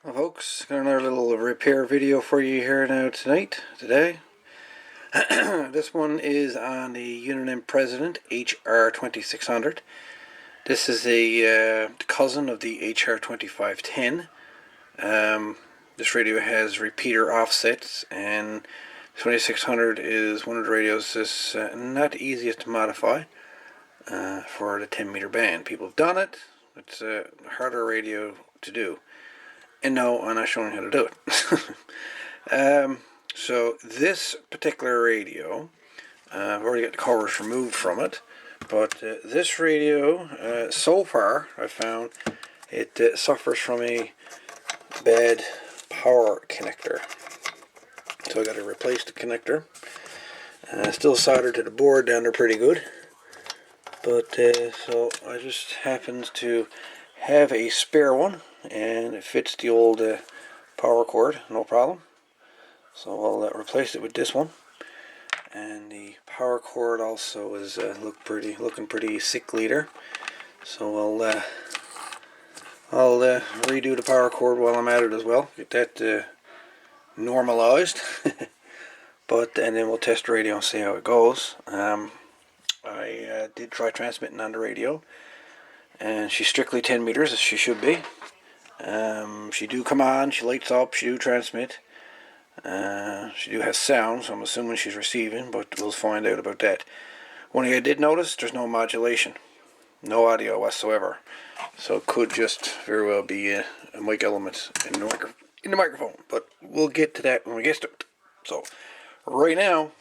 Well, folks, got another little repair video for you here now today. This one is on the Uninem President HR-2600. This is a cousin of the HR-2510. This radio has repeater offsets, and 2600 is one of the radios that's not the easiest to modify for the 10-meter band. People have done it. It's a harder radio to do. And no, I'm not showing how to do it. So this particular radio, I've already got the covers removed from it, but this radio, so far, I found it suffers from a bad power connector. So I got to replace the connector. Still soldered to the board down there pretty good, but so I just happened to have a spare one, and it fits the old power cord, no problem. So I'll replace it with this one. And the power cord also is looking pretty sickly there. So I'll redo the power cord while I'm at it as well. Get that normalized. And then we'll test the radio and see how it goes. I did try transmitting on the radio, and she's strictly 10 meters, as she should be. She do come on, she lights up, she do transmit. She do have sound, so I'm assuming she's receiving, but we'll find out about that. One thing I did notice, there's no modulation. No audio whatsoever. So it could just very well be a mic element in the microphone. But we'll get to that when we get to it. So right now,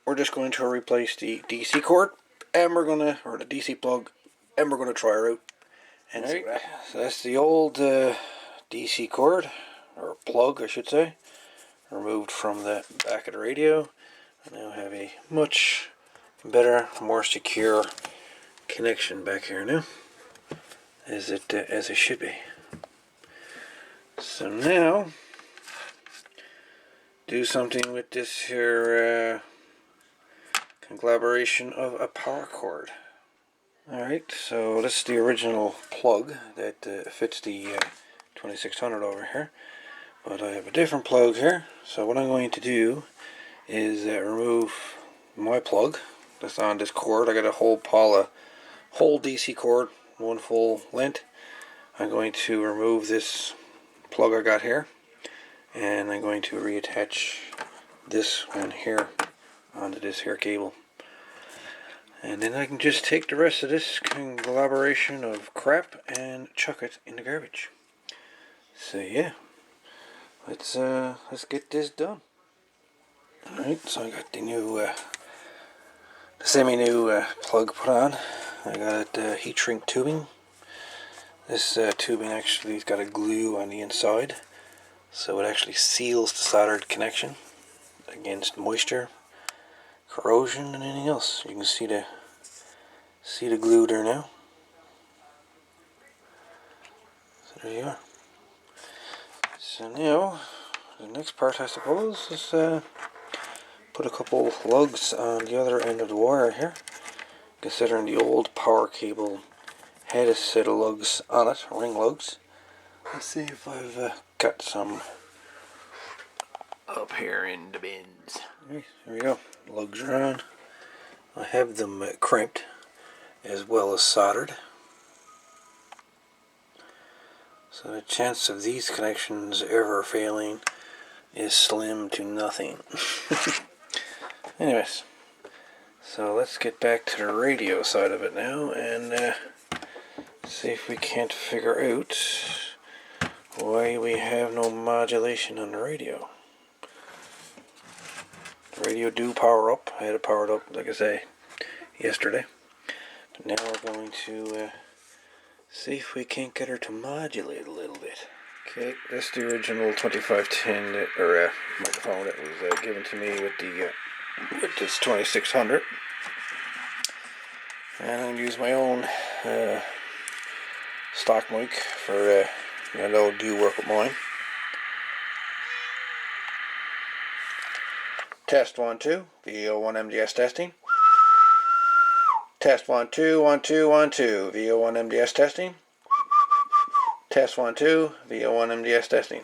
we're just going to replace the DC cord, and or the DC plug, and we're going to try her out. And see what happens. So that's the old DC cord, or plug I should say, removed from the back of the radio. I now have a much better, more secure connection back here now, as it should be. So now, do something with this here conglomeration of a power cord. Alright, so this is the original plug that fits the 2600 over here. But I have a different plug here. So what I'm going to do is remove my plug that's on this cord. I got a whole DC cord, one full length. I'm going to remove this plug I got here, and I'm going to reattach this one here onto this here cable. And then I can just take the rest of this conglomeration of crap and chuck it in the garbage. So yeah, let's get this done. Alright, so I got the new, the semi-new plug put on. I got heat shrink tubing. This tubing actually has got a glue on the inside, so it actually seals the soldered connection against moisture, corrosion, and anything else. You can see the glue there now. So there you are. So now the next part, I suppose, is put a couple lugs on the other end of the wire here. Considering the old power cable had a set of lugs on it, ring lugs. Let's see if I've got some up here in the bins. Right, here we go. Lugs are on. I have them crimped as well as soldered. So the chance of these connections ever failing is slim to nothing. Anyways, so let's get back to the radio side of it now and see if we can't figure out why we have no modulation on the radio. The radio do power up. I had it powered up, like I say, yesterday. But now we're going to see if we can't get her to modulate a little bit. Okay, this is the original 2510 microphone that was given to me with this 2600. And I'm going to use my own stock mic for that'll do work with mine. Test 1 2, VO1 MDS testing. Test 1 2 1 2 1 2, VO1 MDS testing. Test 1, 2, VO1 MDS testing.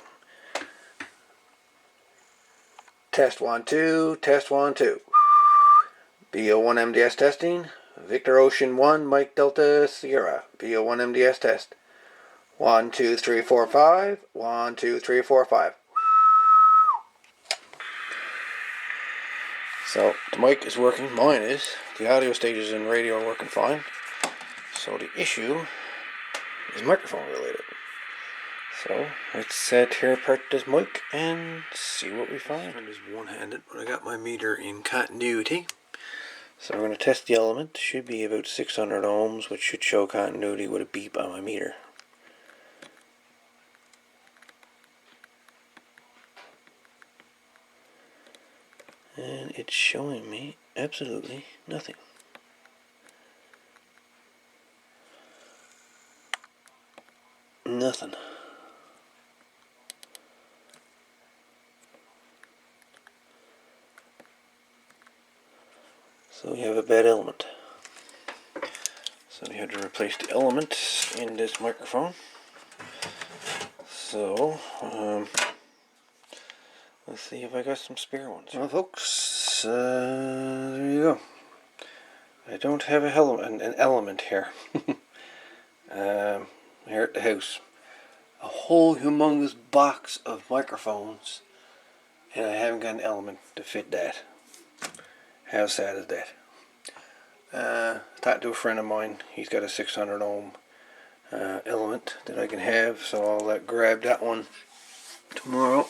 Test 1, 2, test 1, 2. VO1 MDS testing. Victor Ocean 1, Mike Delta Sierra. VO1 MDS test. 1, 2, 3, 4, 5. 1, 2, 3, 4, 5. So the mic is working. Mine is. The audio stages and radio are working fine. So the issue is microphone related. So let's tear apart this mic and see what we find. This one is one-handed, but I got my meter in continuity. So we're going to test the element. Should be about 600 ohms, which should show continuity with a beep on my meter. And it's showing me absolutely nothing. Nothing. So we have a bad element. So we had to replace the element in this microphone. So, let's see if I got some spare ones. Well, folks, there you go. I don't have an element here. Here at the house. A whole humongous box of microphones, and I haven't got an element to fit that. How sad is that? Talked to a friend of mine. He's got a 600 ohm element that I can have, so I'll grab that one tomorrow,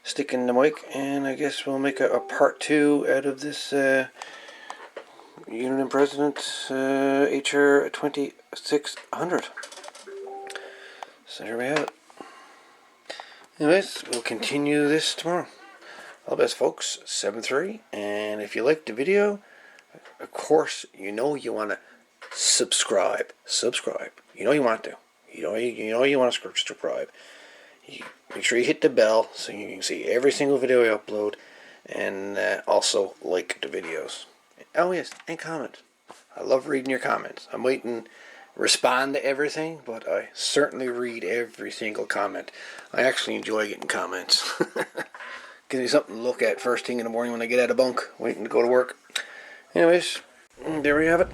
stick in the mic, and I guess we'll make a part 2 out of this Unit President HR-2600. So here we have it. Anyways, we'll continue this tomorrow. All the best, folks. 7-3. And if you liked the video, of course, you know you want to subscribe. Subscribe. You know you want to. You know you want to subscribe. Make sure you hit the bell so you can see every single video I upload, and also like the videos. Oh yes, and comment. I love reading your comments. I mightn't respond to everything, but I certainly read every single comment. I actually enjoy getting comments. Gives me something to look at first thing in the morning when I get out of bunk, waiting to go to work. Anyways, there we have it.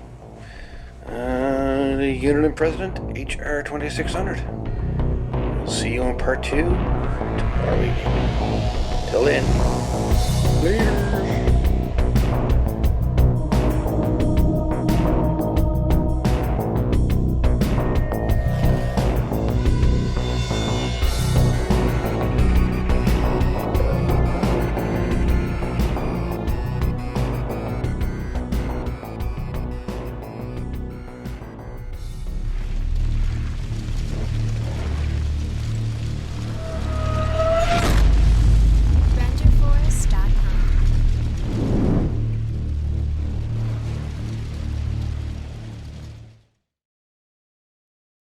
The Unit President HR-2600. We'll see you on part 2 tomorrow evening. Till then, later.